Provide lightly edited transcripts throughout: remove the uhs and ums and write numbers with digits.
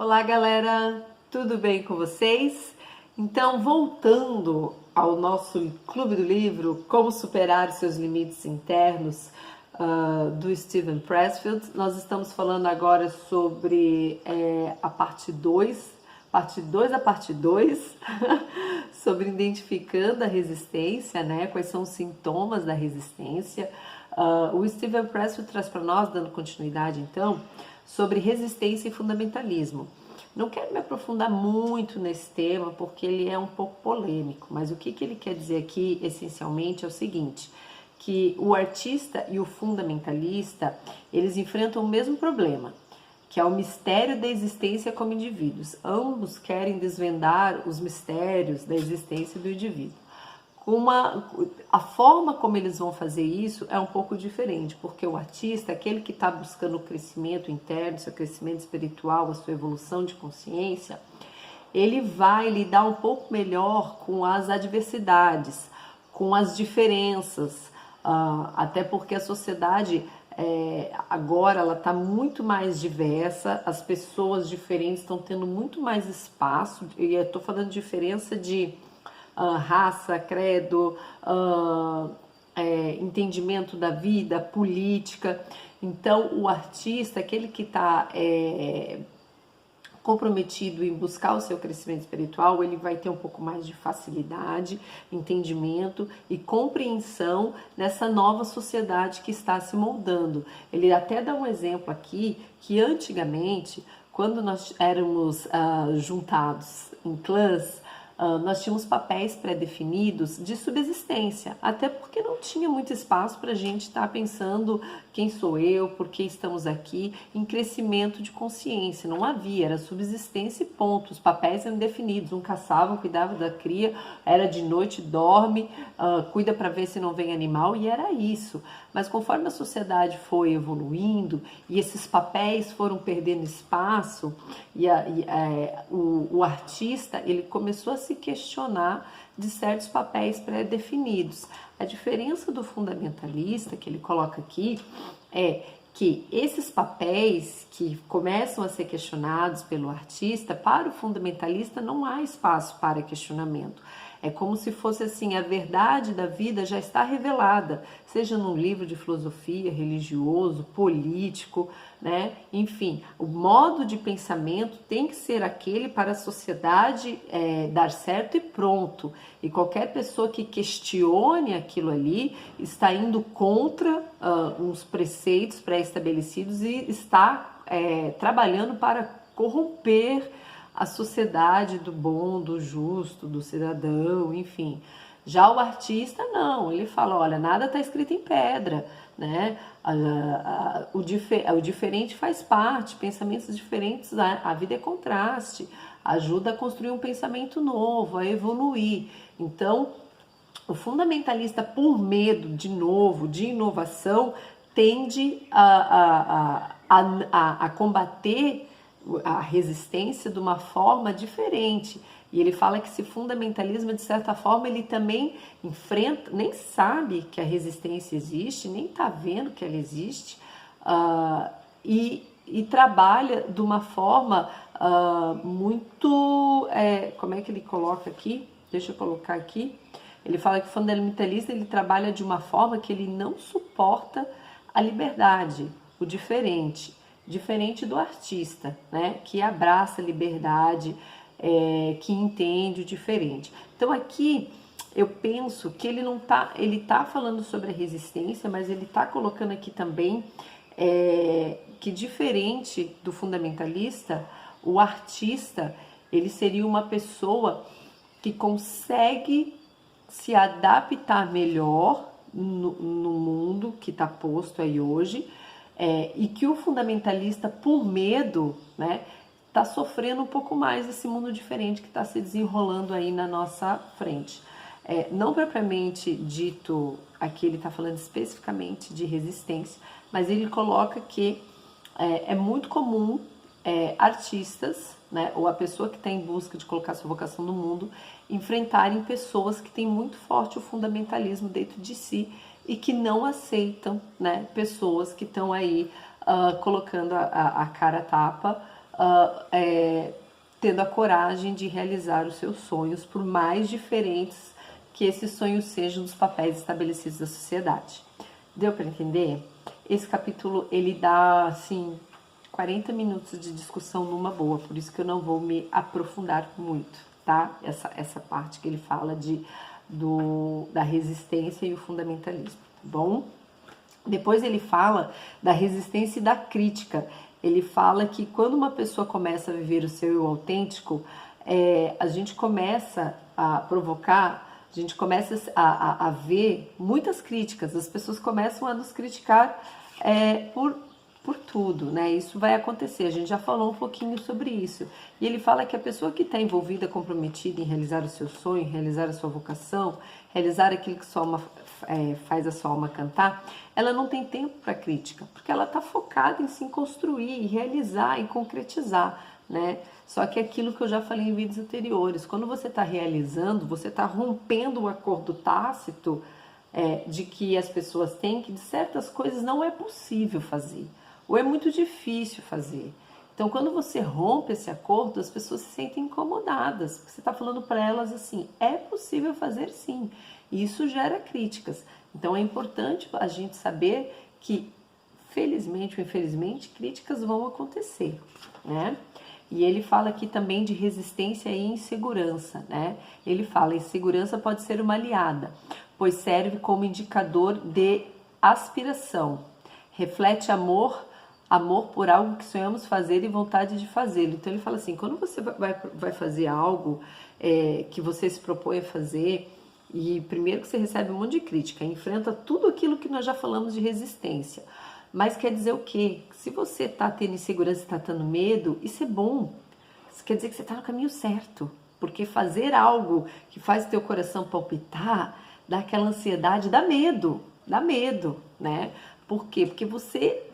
Olá, galera! Tudo bem com vocês? Então, voltando ao nosso Clube do Livro, Como Superar seus Limites Internos, do Steven Pressfield, nós estamos falando agora sobre a parte 2 da parte 2, sobre identificando a resistência, né? Quais são os sintomas da resistência. O Steven Pressfield traz para nós, dando continuidade então, sobre resistência e fundamentalismo. Não quero me aprofundar muito nesse tema porque ele é um pouco polêmico, mas o que ele quer dizer aqui essencialmente é o seguinte, que o artista e o fundamentalista, eles enfrentam o mesmo problema, que é o mistério da existência como indivíduos. Ambos querem desvendar os mistérios da existência do indivíduo. A forma como eles vão fazer isso é um pouco diferente, porque o artista, aquele que está buscando o crescimento interno, seu crescimento espiritual, a sua evolução de consciência, ele vai lidar um pouco melhor com as adversidades, com as diferenças, até porque a sociedade agora ela está muito mais diversa, as pessoas diferentes estão tendo muito mais espaço, e eu estou falando de diferença de raça, credo, entendimento da vida, política. Então, o artista, aquele que está comprometido em buscar o seu crescimento espiritual, ele vai ter um pouco mais de facilidade, entendimento e compreensão nessa nova sociedade que está se moldando. Ele até dá um exemplo aqui que antigamente, quando nós éramos juntados em clãs, nós tínhamos papéis pré-definidos de subsistência, até porque não tinha muito espaço para a gente estar pensando quem sou eu, por que estamos aqui, em crescimento de consciência. Não havia, era subsistência e ponto. Os papéis eram definidos, um caçava, um cuidava da cria, era de noite, dorme, cuida para ver se não vem animal, e era isso. Mas conforme a sociedade foi evoluindo e esses papéis foram perdendo espaço, o artista ele começou a se questionar de certos papéis pré-definidos. A diferença do fundamentalista que ele coloca aqui é que esses papéis que começam a ser questionados pelo artista, para o fundamentalista não há espaço para questionamento. É como se fosse assim, a verdade da vida já está revelada, seja num livro de filosofia, religioso, político, né? Enfim, o modo de pensamento tem que ser aquele para a sociedade dar certo e pronto. E qualquer pessoa que questione aquilo ali está indo contra uns preceitos pré-estabelecidos e está trabalhando para corromper a sociedade do bom, do justo, do cidadão, enfim. Já o artista não, ele fala, olha, nada está escrito em pedra, né? O diferente faz parte, pensamentos diferentes, a vida é contraste, ajuda a construir um pensamento novo, a evoluir. Então, o fundamentalista, por medo de novo, de inovação, tende a combater a resistência de uma forma diferente. E ele fala que esse fundamentalismo, de certa forma, ele também enfrenta, nem sabe que a resistência existe, nem está vendo que ela existe, e trabalha de uma forma muito... como é que ele coloca aqui? Deixa eu colocar aqui. Ele fala que o fundamentalista ele trabalha de uma forma que ele não suporta a liberdade, o diferente do artista, né? Que abraça a liberdade, que entende o diferente. Então aqui eu penso que ele tá falando sobre a resistência, mas ele tá colocando aqui também que diferente do fundamentalista, o artista ele seria uma pessoa que consegue se adaptar melhor no mundo que está posto aí hoje, e que o fundamentalista, por medo, né, está sofrendo um pouco mais desse mundo diferente que está se desenrolando aí na nossa frente. Não propriamente dito, aqui ele está falando especificamente de resistência, mas ele coloca que é muito comum artistas, né, ou a pessoa que está em busca de colocar sua vocação no mundo, enfrentarem pessoas que têm muito forte o fundamentalismo dentro de si e que não aceitam, né, pessoas que estão aí colocando a cara a tapa tendo a coragem de realizar os seus sonhos, por mais diferentes que esses sonhos sejam dos papéis estabelecidos da sociedade. Deu para entender? Esse capítulo, ele dá, assim, 40 minutos de discussão numa boa, por isso que eu não vou me aprofundar muito, tá? Essa parte que ele fala da resistência e o fundamentalismo, tá bom? Depois ele fala da resistência e da crítica. Ele fala que quando uma pessoa começa a viver o seu eu autêntico, a gente começa a provocar, a gente começa a ver muitas críticas, as pessoas começam a nos criticar por tudo, né? Isso vai acontecer, a gente já falou um pouquinho sobre isso. E ele fala que a pessoa que está envolvida, comprometida em realizar o seu sonho, realizar a sua vocação, realizar aquilo que sua alma faz a sua alma cantar, ela não tem tempo para crítica, porque ela está focada em se construir, em realizar, em concretizar, né? Só que aquilo que eu já falei em vídeos anteriores, quando você está realizando, você está rompendo o acordo tácito de que as pessoas têm, que de certas coisas não é possível fazer, ou é muito difícil fazer. Então, quando você rompe esse acordo, as pessoas se sentem incomodadas, porque você está falando para elas assim, é possível fazer sim, e isso gera críticas. Então, é importante a gente saber que, felizmente ou infelizmente, críticas vão acontecer, né? E ele fala aqui também de resistência e insegurança, né? Ele fala, insegurança pode ser uma aliada, pois serve como indicador de aspiração, reflete amor por algo que sonhamos fazer e vontade de fazê-lo. Então ele fala assim, quando você vai fazer algo que você se propõe a fazer, e primeiro que você recebe um monte de crítica, enfrenta tudo aquilo que nós já falamos de resistência. Mas quer dizer o quê? Se você está tendo insegurança, está tendo medo, isso é bom. Isso quer dizer que você está no caminho certo. Porque fazer algo que faz o teu coração palpitar, dá aquela ansiedade, dá medo, né? Por quê? Porque você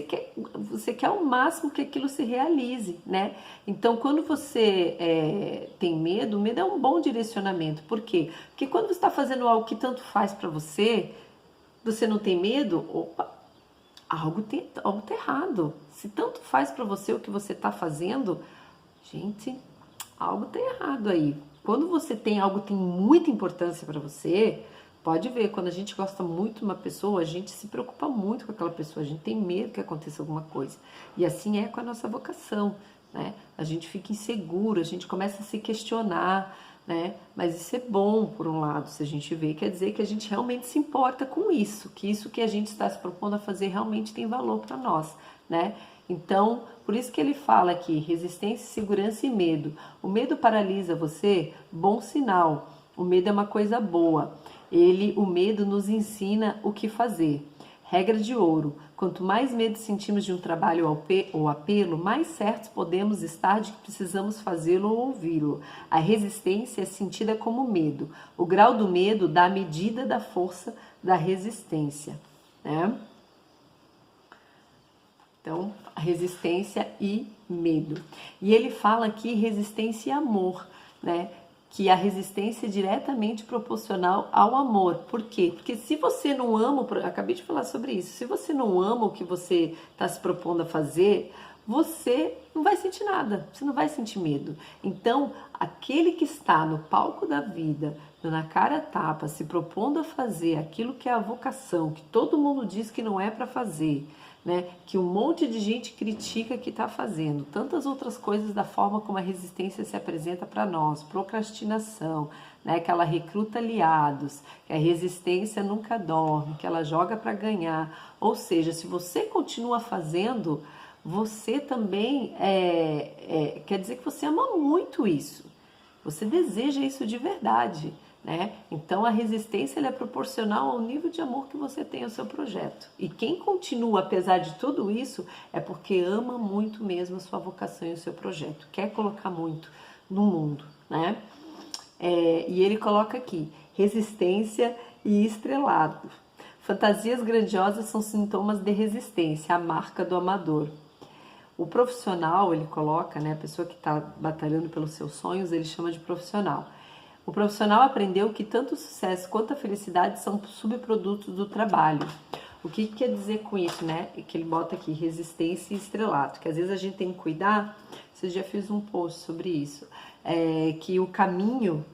quer ao máximo que aquilo se realize, né? Então, quando você tem medo, o medo é um bom direcionamento. Por quê? Porque quando você está fazendo algo que tanto faz para você, você não tem medo, opa, algo tá errado. Se tanto faz para você o que você está fazendo, gente, algo tá errado aí. Quando você tem algo que tem muita importância para você, pode ver, quando a gente gosta muito de uma pessoa, a gente se preocupa muito com aquela pessoa, a gente tem medo que aconteça alguma coisa. E assim é com a nossa vocação, né? A gente fica inseguro, a gente começa a se questionar, né? Mas isso é bom, por um lado, se a gente vê, quer dizer que a gente realmente se importa com isso, que isso que a gente está se propondo a fazer realmente tem valor para nós, né? Então, por isso que ele fala aqui, resistência, segurança e medo. O medo paralisa você? Bom sinal. O medo é uma coisa boa. O medo nos ensina o que fazer. Regra de ouro: quanto mais medo sentimos de um trabalho ou apelo, mais certos podemos estar de que precisamos fazê-lo ou ouvi-lo. A resistência é sentida como medo. O grau do medo dá a medida da força da resistência, né? Então, resistência e medo. E ele fala aqui resistência e amor, né? Que a resistência é diretamente proporcional ao amor. Por quê? Porque se você não ama, acabei de falar sobre isso, se você não ama o que você está se propondo a fazer, você não vai sentir nada, você não vai sentir medo. Então, aquele que está no palco da vida, na cara a tapa, se propondo a fazer aquilo que é a vocação, que todo mundo diz que não é para fazer, né? Que um monte de gente critica que está fazendo, tantas outras coisas da forma como a resistência se apresenta para nós, procrastinação, né? Que ela recruta aliados, que a resistência nunca dorme, que ela joga para ganhar. Ou seja, se você continua fazendo, você também quer dizer que você ama muito isso, você deseja isso de verdade, né? Então a resistência ela é proporcional ao nível de amor que você tem ao seu projeto. E quem continua apesar de tudo isso é porque ama muito mesmo a sua vocação e o seu projeto, quer colocar muito no mundo, né? E ele coloca aqui, resistência e estrelado. Fantasias grandiosas são sintomas de resistência, a marca do amador. O profissional, ele coloca, né, a pessoa que está batalhando pelos seus sonhos, ele chama de profissional. O profissional aprendeu que tanto o sucesso quanto a felicidade são subprodutos do trabalho. O que quer dizer com isso, né? Que ele bota aqui, resistência e estrelato, que às vezes a gente tem que cuidar. Você já fez um post sobre isso, que o caminho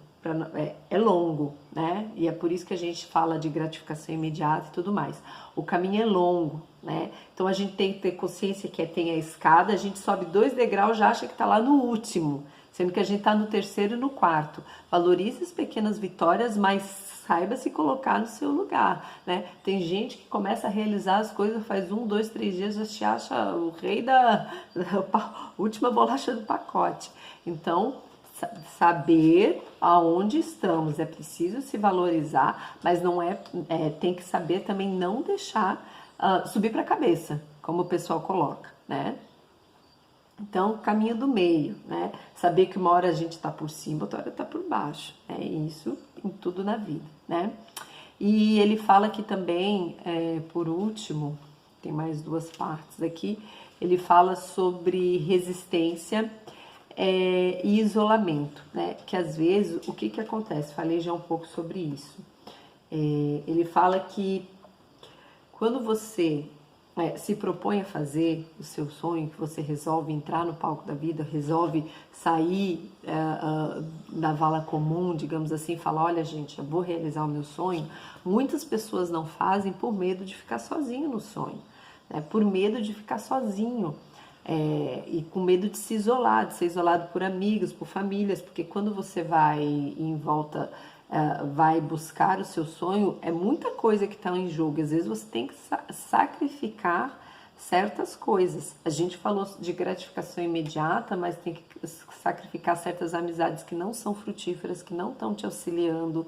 é longo, né? E é por isso que a gente fala de gratificação imediata e tudo mais. O caminho é longo, né? Então a gente tem que ter consciência que tem a escada, a gente sobe 2 degraus, já acha que tá lá no último, sendo que a gente tá no 3º e no 4º. Valorize as pequenas vitórias, mas saiba se colocar no seu lugar, né? Tem gente que começa a realizar as coisas, faz 1, 2, 3 dias, já se acha o rei da última bolacha do pacote. Então, saber aonde estamos, é preciso se valorizar, mas não tem que saber também não deixar subir para a cabeça, como o pessoal coloca, né? Então, caminho do meio, né? Saber que uma hora a gente está por cima, outra hora está por baixo. É isso em tudo na vida, né? E ele fala aqui também, por último, tem mais 2 partes aqui, ele fala sobre resistência e isolamento, né? Que às vezes, o que acontece? Falei já um pouco sobre isso. Ele fala que quando você se propõe a fazer o seu sonho, que você resolve entrar no palco da vida, resolve sair da vala comum, digamos assim, falar, olha gente, eu vou realizar o meu sonho, muitas pessoas não fazem por medo de ficar sozinho no sonho, né? Por medo de ficar sozinho, e com medo de se isolar, de ser isolado por amigos, por famílias, porque quando você vai em volta, vai buscar o seu sonho, é muita coisa que está em jogo. Às vezes você tem que sacrificar certas coisas. A gente falou de gratificação imediata, mas tem que sacrificar certas amizades que não são frutíferas, que não estão te auxiliando.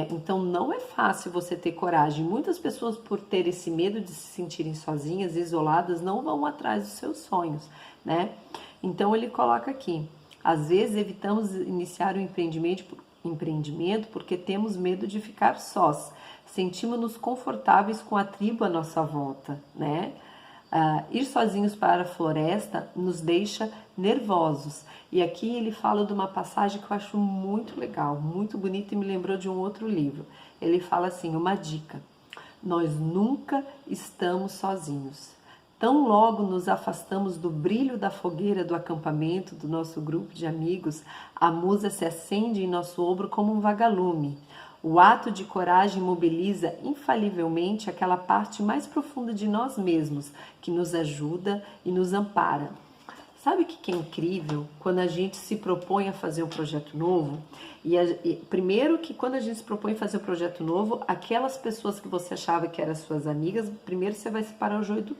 Então não é fácil você ter coragem. Muitas pessoas, por ter esse medo de se sentirem sozinhas, isoladas, não vão atrás dos seus sonhos, né? Então ele coloca aqui, às vezes evitamos iniciar o empreendimento porque temos medo de ficar sós, sentimos-nos confortáveis com a tribo à nossa volta, né? Ir sozinhos para a floresta nos deixa nervosos. E aqui ele fala de uma passagem que eu acho muito legal, muito bonita, e me lembrou de um outro livro. Ele fala assim, uma dica: nós nunca estamos sozinhos. Tão logo nos afastamos do brilho da fogueira do acampamento, do nosso grupo de amigos, a musa se acende em nosso ombro como um vagalume. O ato de coragem mobiliza infalivelmente aquela parte mais profunda de nós mesmos, que nos ajuda e nos ampara. Sabe o que é incrível? Quando a gente se propõe a fazer um projeto novo, primeiro que quando a gente se propõe a fazer um projeto novo, aquelas pessoas que você achava que eram suas amigas, primeiro você vai separar o joio do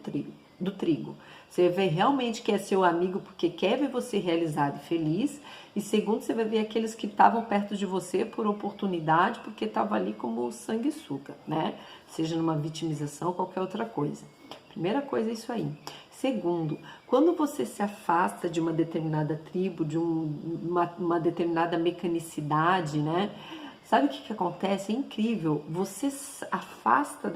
trigo. Você vai ver realmente que é seu amigo porque quer ver você realizado e feliz, e segundo, você vai ver aqueles que estavam perto de você por oportunidade, porque estavam ali como sanguessuga, né? Seja numa vitimização ou qualquer outra coisa. Primeira coisa é isso aí. Segundo, quando você se afasta de uma determinada tribo, de uma determinada mecanicidade, né? Sabe o que acontece? É incrível. Você afasta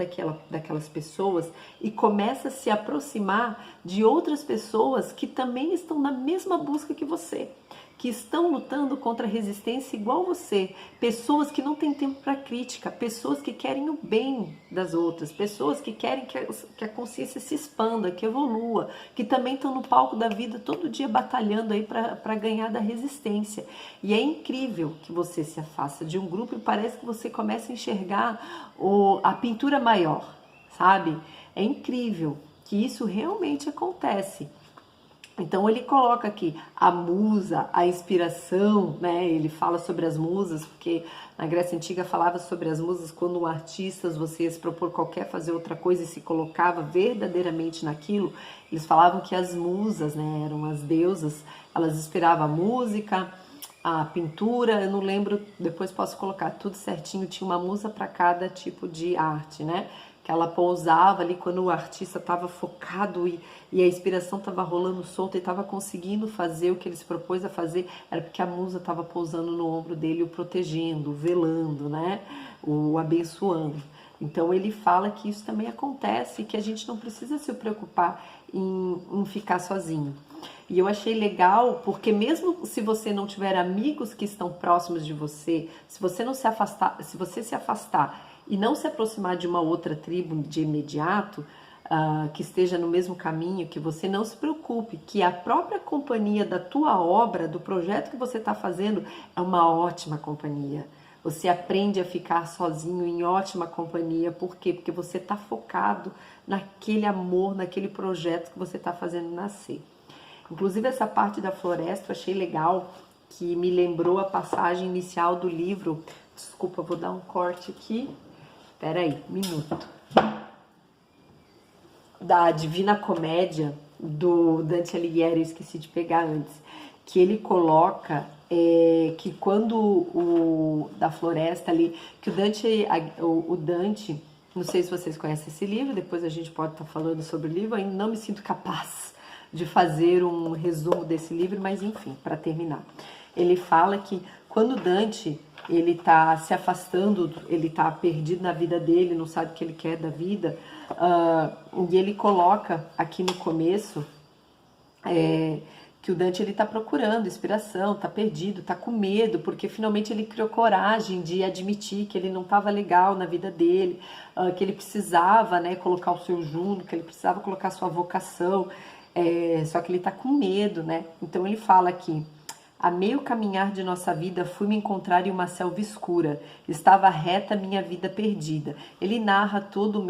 daquelas pessoas e começa a se aproximar de outras pessoas que também estão na mesma busca que você, que estão lutando contra a resistência igual você, pessoas que não têm tempo para crítica, pessoas que querem o bem das outras, pessoas que querem que a consciência se expanda, que evolua, que também estão no palco da vida todo dia batalhando aí para ganhar da resistência. E é incrível que você se afasta de um grupo e parece que você começa a enxergar a pintura maior, sabe? É incrível que isso realmente acontece. Então ele coloca aqui a musa, a inspiração, né? Ele fala sobre as musas, porque na Grécia Antiga falava sobre as musas quando um artista, você ia se propor fazer outra coisa e se colocava verdadeiramente naquilo. Eles falavam que as musas, né, eram as deusas, elas inspiravam a música, a pintura, eu não lembro, depois posso colocar tudo certinho, tinha uma musa para cada tipo de arte, né? Que ela pousava ali quando o artista estava focado e a inspiração estava rolando solta e estava conseguindo fazer o que ele se propôs a fazer, era porque a musa estava pousando no ombro dele, o protegendo, o velando, né? O abençoando. Então ele fala que isso também acontece e que a gente não precisa se preocupar em ficar sozinho. E eu achei legal, porque mesmo se você não tiver amigos que estão próximos de você, se você se afastar e não se aproximar de uma outra tribo de imediato, que esteja no mesmo caminho que você, não se preocupe, que a própria companhia da tua obra, do projeto que você está fazendo, é uma ótima companhia. Você aprende a ficar sozinho em ótima companhia. Por quê? Porque você está focado naquele amor, naquele projeto que você está fazendo nascer. Inclusive essa parte da floresta eu achei legal, que me lembrou a passagem inicial do livro. Desculpa, vou dar um corte aqui. Espera aí, minuto. Da Divina Comédia, do Dante Alighieri, eu esqueci de pegar antes, que ele coloca que quando da floresta ali, que o Dante, não sei se vocês conhecem esse livro, depois a gente pode estar falando sobre o livro, ainda não me sinto capaz de fazer um resumo desse livro, mas enfim, para terminar. Ele fala que quando Dante ele está se afastando, ele está perdido na vida dele, não sabe o que ele quer da vida, e ele coloca aqui no começo que o Dante ele está procurando inspiração, está perdido, está com medo, porque finalmente ele criou coragem de admitir que ele não estava legal na vida dele, que ele precisava, né, colocar o seu juno, que ele precisava colocar a sua vocação, só que ele está com medo, né? Então ele fala aqui: a meio caminhar de nossa vida, fui me encontrar em uma selva escura. Estava reta minha vida perdida. Ele narra todo o